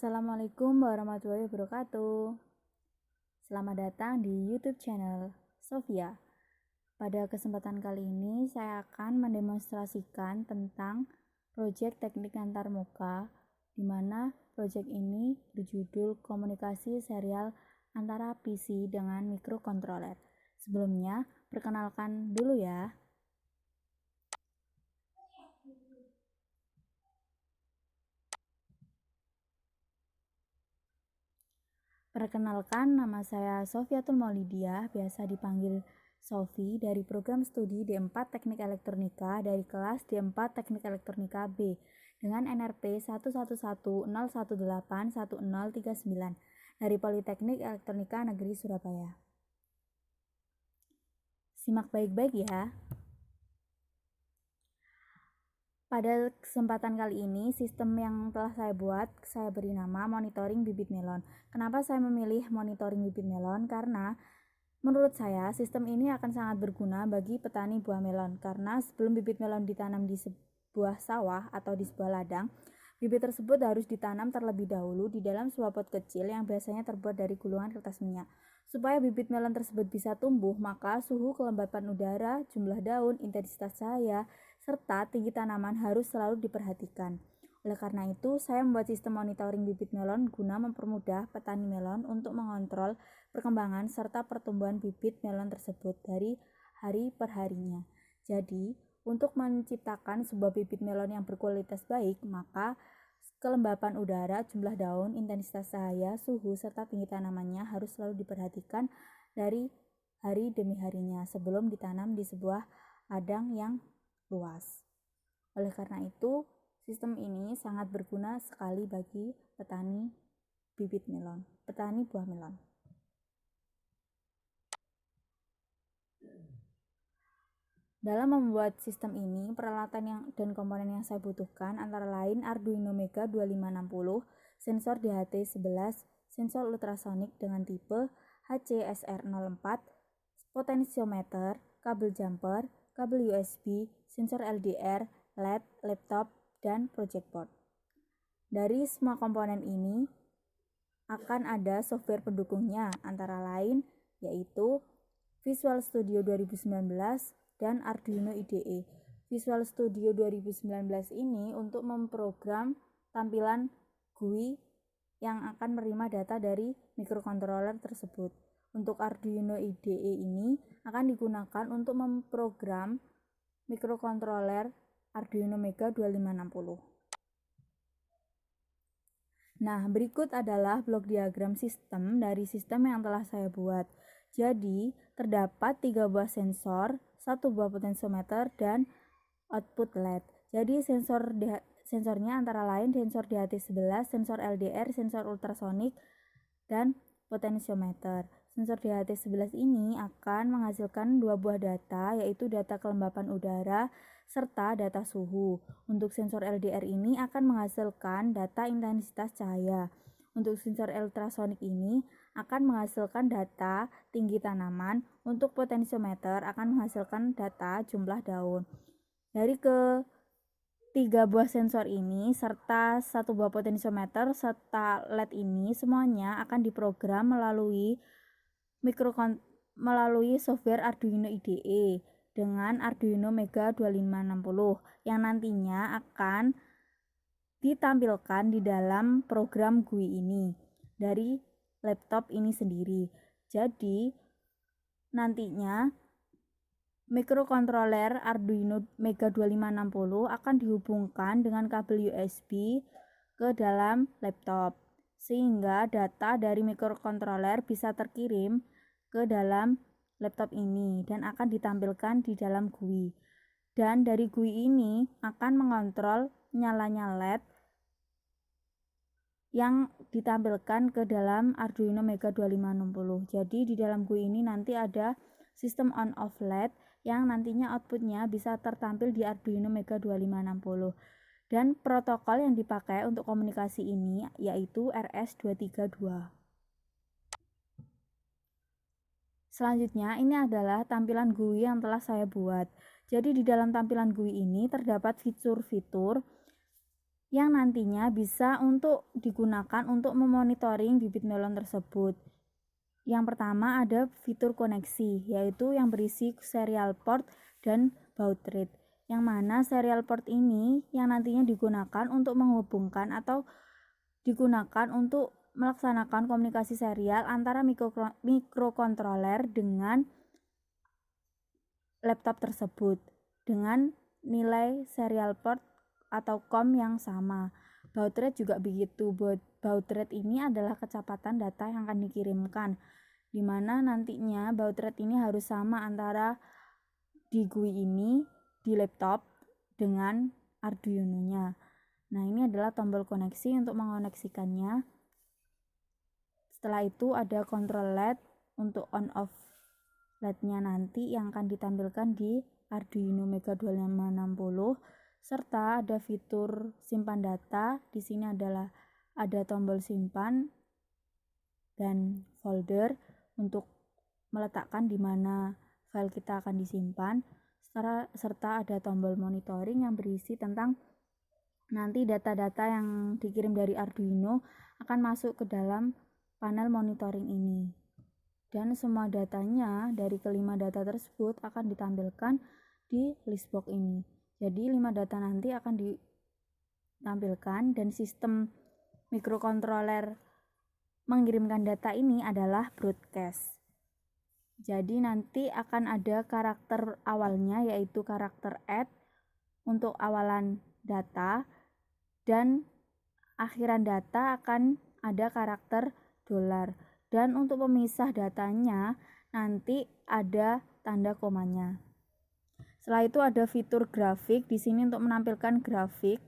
Assalamualaikum warahmatullahi wabarakatuh. Selamat datang di YouTube channel Sofia. Pada kesempatan kali ini saya akan mendemonstrasikan tentang proyek teknik antarmuka, di mana proyek ini berjudul komunikasi serial antara PC dengan mikrokontroler. Sebelumnya, perkenalkan dulu ya. Perkenalkan, nama saya Sofiatul Maulidiah, biasa dipanggil Sofi, dari program studi D4 Teknik Elektronika dari kelas D4 Teknik Elektronika B dengan NRP 11101181039 dari Politeknik Elektronika Negeri Surabaya. Simak baik-baik ya. Pada kesempatan kali ini, sistem yang telah saya buat, saya beri nama monitoring bibit melon. Kenapa saya memilih monitoring bibit melon? Karena menurut saya, sistem ini akan sangat berguna bagi petani buah melon. Karena sebelum bibit melon ditanam di sebuah sawah atau di sebuah ladang, bibit tersebut harus ditanam terlebih dahulu di dalam sebuah pot kecil yang biasanya terbuat dari gulungan kertas minyak. Supaya bibit melon tersebut bisa tumbuh, maka suhu, kelembapan udara, jumlah daun, intensitas cahaya, serta tinggi tanaman harus selalu diperhatikan. Oleh karena itu, saya membuat sistem monitoring bibit melon guna mempermudah petani melon untuk mengontrol perkembangan serta pertumbuhan bibit melon tersebut dari hari per harinya. Jadi, untuk menciptakan sebuah bibit melon yang berkualitas baik, maka kelembapan udara, jumlah daun, intensitas cahaya, suhu, serta tinggi tanamannya harus selalu diperhatikan dari hari demi harinya sebelum ditanam di sebuah ladang yang luas. Oleh karena itu, sistem ini sangat berguna sekali bagi petani bibit melon, petani buah melon. Dalam membuat sistem ini, peralatan dan komponen yang saya butuhkan antara lain Arduino Mega 2560, sensor DHT11, sensor ultrasonik dengan tipe HCSR04, potensiometer, kabel jumper, kabel USB, sensor LDR, LED, laptop, dan project board. Dari semua komponen ini akan ada software pendukungnya, antara lain yaitu Visual Studio 2019 dan Arduino IDE. Visual Studio 2019 ini untuk memprogram tampilan GUI yang akan menerima data dari mikrokontroler tersebut. Untuk Arduino IDE ini akan digunakan untuk memprogram mikrokontroler Arduino Mega 2560. Nah, berikut adalah blok diagram sistem dari sistem yang telah saya buat. Jadi, terdapat 3 buah sensor, 1 buah potensiometer, dan output LED. Jadi, sensornya antara lain sensor DHT11, sensor LDR, sensor ultrasonik, dan potensiometer. Sensor DHT11 ini akan menghasilkan 2 buah data, yaitu data kelembapan udara serta data suhu. Untuk sensor LDR ini akan menghasilkan data intensitas cahaya. Untuk sensor ultrasonik ini akan menghasilkan data tinggi tanaman. Untuk potensiometer akan menghasilkan data jumlah daun. Dari ketiga buah sensor ini serta 1 buah potensiometer serta LED ini semuanya akan diprogram melalui software Arduino IDE dengan Arduino Mega 2560 yang nantinya akan ditampilkan di dalam program GUI ini dari laptop ini sendiri. Jadi nantinya mikrokontroler Arduino Mega 2560 akan dihubungkan dengan kabel USB ke dalam laptop sehingga data dari mikrokontroler bisa terkirim ke dalam laptop ini dan akan ditampilkan di dalam GUI. Dan dari GUI ini akan mengontrol nyalanya LED yang ditampilkan ke dalam Arduino Mega 2560. Jadi di dalam GUI ini nanti ada sistem on off LED yang nantinya outputnya bisa tertampil di Arduino Mega 2560. Dan protokol yang dipakai untuk komunikasi ini yaitu RS232. Selanjutnya ini adalah tampilan GUI yang telah saya buat. Jadi di dalam tampilan GUI ini terdapat fitur-fitur yang nantinya bisa untuk digunakan untuk memonitoring bibit melon tersebut. Yang pertama ada fitur koneksi, yaitu yang berisi serial port dan baud rate, yang mana serial port ini yang nantinya digunakan untuk menghubungkan atau digunakan untuk melaksanakan komunikasi serial antara mikrokontroler dengan laptop tersebut dengan nilai serial port atau COM yang sama. Baud rate juga begitu. Baud rate ini adalah kecepatan data yang akan dikirimkan, di mana nantinya baud rate ini harus sama antara di GUI ini di laptop dengan Arduino-nya. Nah, ini adalah tombol koneksi untuk mengoneksikannya. Setelah itu ada control LED untuk on off LED-nya nanti yang akan ditampilkan di Arduino Mega 2560, serta ada fitur simpan data. Di sini adalah ada tombol simpan dan folder untuk meletakkan di mana file kita akan disimpan, serta ada tombol monitoring yang berisi tentang nanti data-data yang dikirim dari Arduino akan masuk ke dalam panel monitoring ini, dan semua datanya dari kelima data tersebut akan ditampilkan di listbox ini. Jadi 5 data nanti akan ditampilkan, dan sistem mikrokontroler mengirimkan data ini adalah broadcast. Jadi nanti akan ada karakter awalnya, yaitu karakter add untuk awalan data, dan akhiran data akan ada karakter $. Dan untuk pemisah datanya nanti ada tanda komanya. Setelah itu ada fitur grafik di sini untuk menampilkan grafik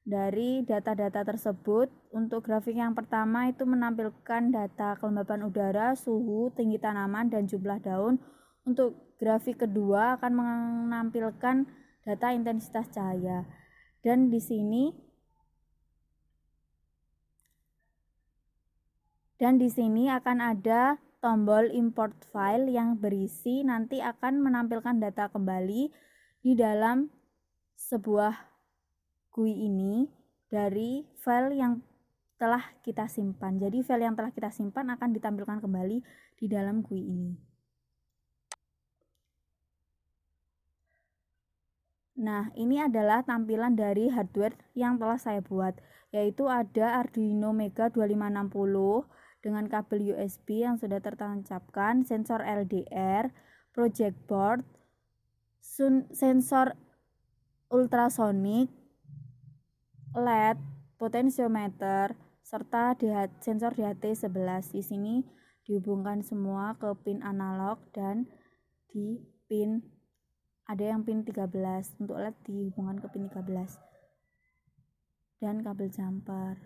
dari data-data tersebut. Untuk grafik yang pertama itu menampilkan data kelembapan udara, suhu, tinggi tanaman, dan jumlah daun. Untuk grafik kedua akan menampilkan data intensitas cahaya. Dan di sini akan ada tombol import file yang berisi nanti akan menampilkan data kembali di dalam sebuah GUI ini dari file yang telah kita simpan. Jadi file yang telah kita simpan akan ditampilkan kembali di dalam GUI ini. Nah, ini adalah tampilan dari hardware yang telah saya buat, yaitu ada Arduino Mega 2560 dengan kabel USB yang sudah tertancapkan, sensor LDR, project board, sensor ultrasonik, LED, potensiometer, serta sensor DHT11. Di sini dihubungkan semua ke pin analog, dan di pin ada yang pin 13. Untuk LED dihubungkan ke pin 13. Dan kabel jumper.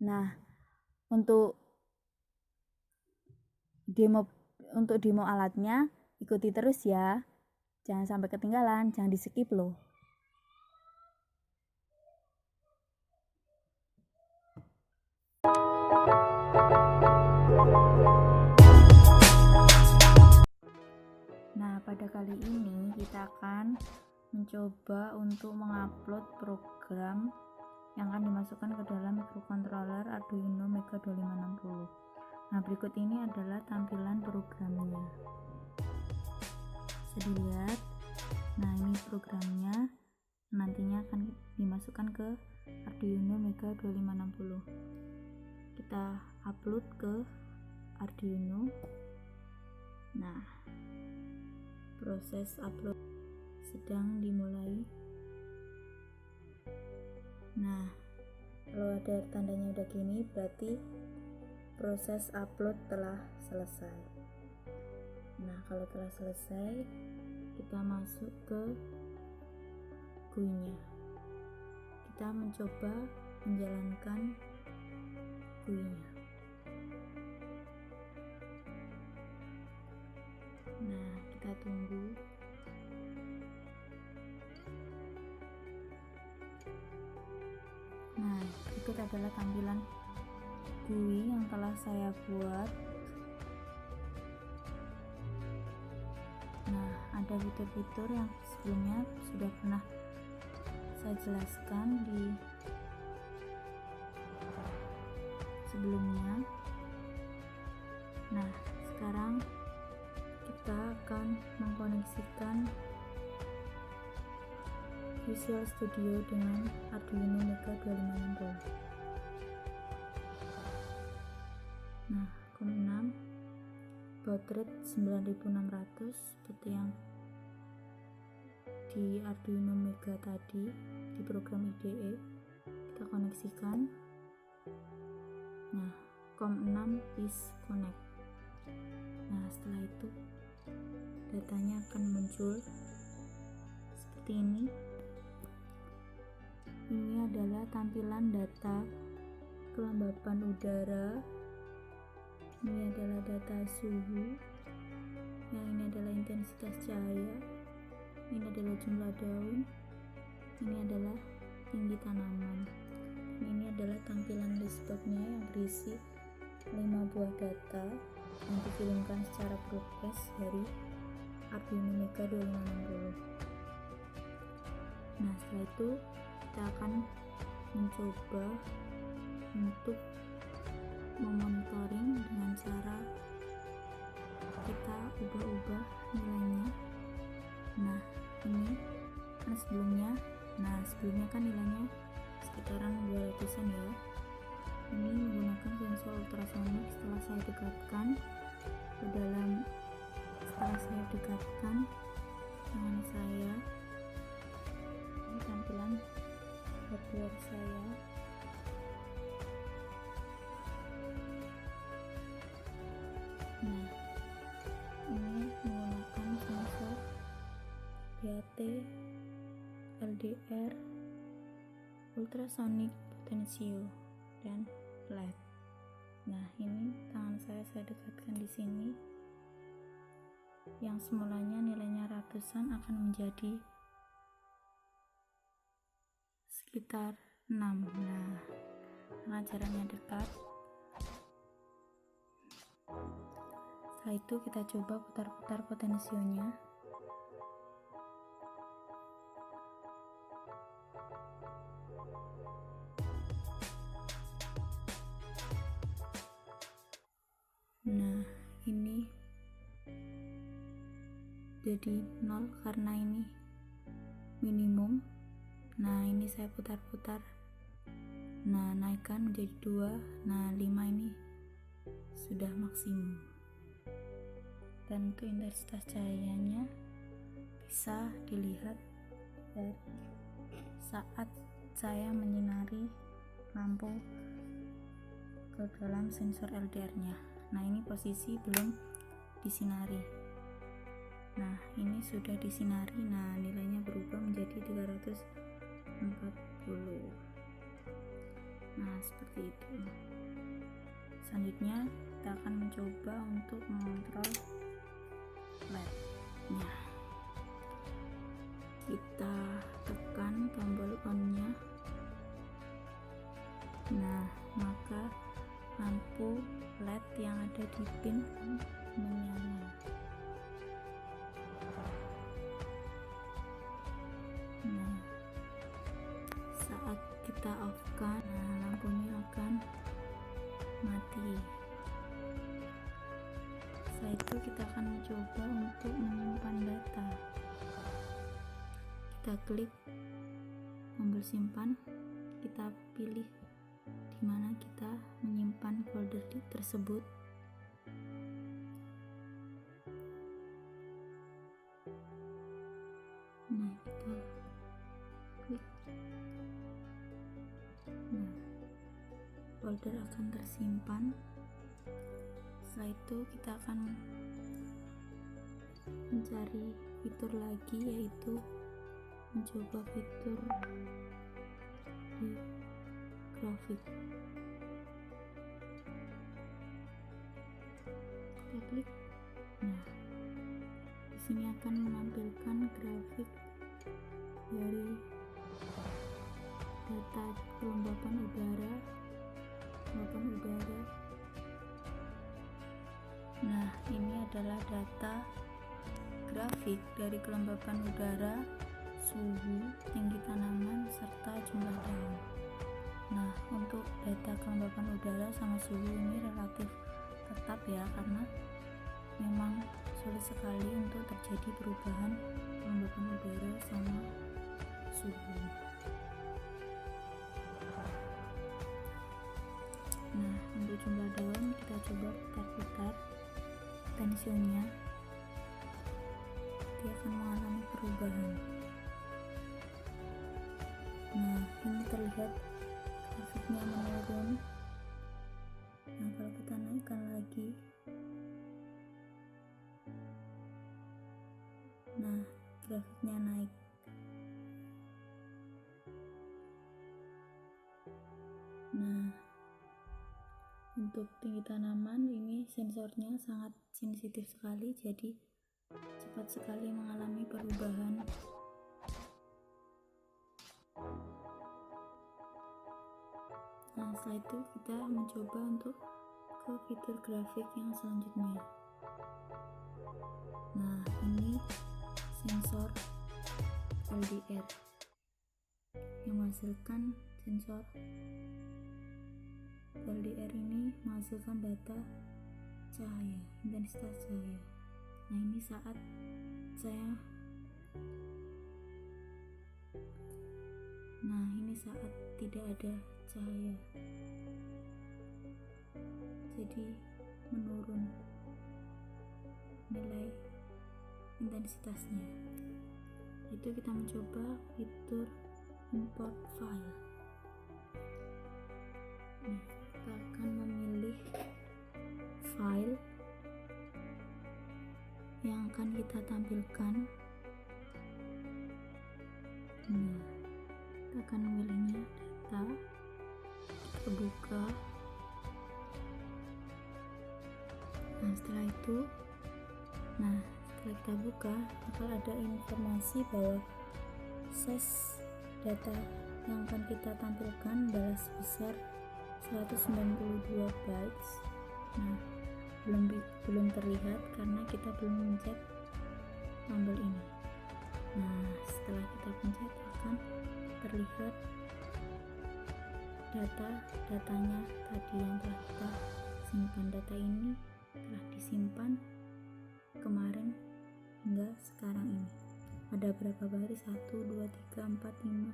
Nah, untuk demo alatnya ikuti terus ya. Jangan sampai ketinggalan, jangan di-skip loh. Nah, pada kali ini kita akan mencoba untuk mengupload program yang akan dimasukkan ke dalam mikrokontroler Arduino Mega 2560. Nah, berikut ini adalah tampilan programnya. Bisa dilihat. Nah, ini programnya nantinya akan dimasukkan ke Arduino Mega 2560. Kita upload ke Arduino. Nah, proses upload sedang dimulai. Nah, kalau ada tandanya udah gini, berarti proses upload telah selesai. Nah, kalau telah selesai, kita masuk ke GUI-nya. Kita mencoba menjalankan GUI-nya. Nah, kita tunggu. Nah, berikut adalah tampilan GUI yang telah saya buat. Nah, ada ada fitur-fitur yang sebelumnya sudah pernah saya jelaskan di sebelumnya. Nah, sekarang kita akan mengkoneksikan Visual Studio dengan Arduino Mega 2560. Nah, COM6 baud rate 9600 seperti yang di Arduino Mega tadi di program IDE. Kita koneksikan. Nah, COM6 is connect. Nah, setelah itu datanya akan muncul seperti ini. Ini adalah tampilan data kelembapan udara. Ini adalah data suhu. Yang ini adalah intensitas cahaya. Ini adalah jumlah daun. Ini adalah tinggi tanaman. Ini adalah tampilan listboxnya yang berisi 5 buah data yang dikirimkan secara broadcast dari Arduino Mega 2560. Nah, setelah itu kita akan mencoba untuk memonitoring dengan cara kita ubah-ubah nilainya. Nah, ini kan sebelumnya kan nilainya sekitaran 200-an ya. Ini menggunakan sensor ultrasonik. Setelah saya dekatkan tangan saya, ini tampilan hardware saya. Nah, ini menggunakan sensor DAT, LDR, ultrasonic potensio, dan LED. Nah, ini tangan saya dekatkan di sini. Yang semulanya nilainya ratusan akan menjadi sekitar 6. Nah, karena jaraknya dekat. Setelah itu kita coba putar-putar potensionya. Nah, ini jadi 0 karena ini minimum. Nah, ini saya putar-putar. Nah, naikkan menjadi 2. Nah, 5 ini sudah maksimum. Dan untuk intensitas cahayanya bisa dilihat dari saat saya menyinari lampu ke dalam sensor LDR-nya. Nah, ini posisi belum disinari. Nah, ini sudah disinari. Nah, nilainya berubah menjadi 340. Nah, seperti itu. Selanjutnya kita akan mencoba untuk mengontrol LED-nya. Kita tekan tombol on-nya. Nah, maka lampu LED yang ada di pin menyala. Nah, saat kita off-kan, lampunya akan mati. Setelah itu kita akan mencoba untuk menyimpan data. Kita klik tombol simpan, kita pilih di mana kita menyimpan folder tersebut. Nah, kita klik. Nah, folder akan tersimpan. Setelah itu kita akan mencari fitur lagi, yaitu mencoba fitur di grafik. Kita klik. Nah, di sini akan menampilkan grafik dari data kelembapan udara. Nah, ini adalah data grafik dari kelembapan udara, suhu, tinggi tanaman, serta jumlah daun. Nah, untuk data kelembapan udara sama suhu ini relatif tetap ya, karena memang sulit sekali untuk terjadi perubahan kelembapan udara sama suhu. Nah, untuk jumlah daun kita coba putar-putar tensionnya, dia akan mengalami perubahan. Nah, ini terlihat grafiknya menurun. Nah, kalau kita naikkan lagi, nah grafiknya naik. Nah, untuk tinggi tanaman ini sensornya sangat sensitif sekali, jadi cepat sekali mengalami perubahan. Nah, setelah itu kita mencoba untuk ke fitur grafik yang selanjutnya. Nah, ini sensor LDR yang menghasilkan sensor LDR ini menghasilkan data cahaya, intensitas cahaya. Nah, ini saat tidak ada cahaya, jadi menurun nilai intensitasnya. Itu kita mencoba fitur import file. Nah, kita akan memilih file yang akan kita tampilkan. Nah, kita akan memilihnya data, kita buka. Nah, setelah kita buka, akan ada informasi bahwa size data yang akan kita tampilkan adalah sebesar 192 bytes. Nah, belum terlihat karena kita belum mencet tombol ini. Nah, setelah kita pencet akan terlihat datanya tadi yang telah kita simpan. Data ini telah disimpan kemarin hingga sekarang ini. Ada berapa baris? 1, 2, 3, 4, 5,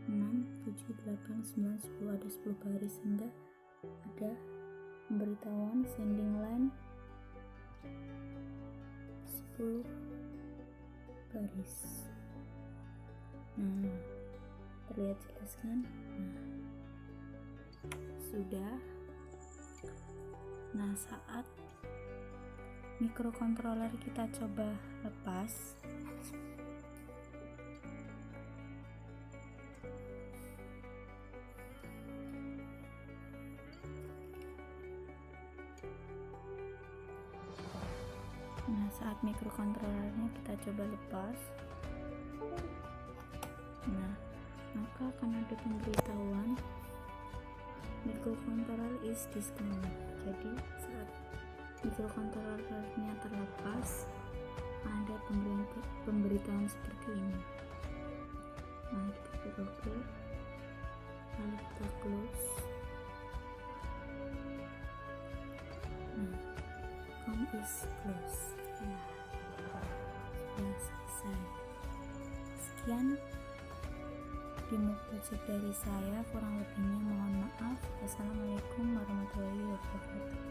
6, 7, 8, 9, 10. Ada 10 baris, sehingga ada pemberitahuan sending line 10 baris. Nah, terlihat jelas kan? Nah, sudah. Nah, saat mikrokontroler kita coba lepas, saat mikrokontrolernya kita coba lepas, nah maka akan ada pemberitahuan microcontroller is disconnected. Jadi saat mikrokontrolernya terlepas, ada pemberitahuan seperti ini. Nah, kita buka oke, lalu kita close. Nah, com is close. Nah, sudah selesai. Sekian demo project dari saya, kurang lebihnya mohon maaf. Wassalamualaikum warahmatullahi wabarakatuh.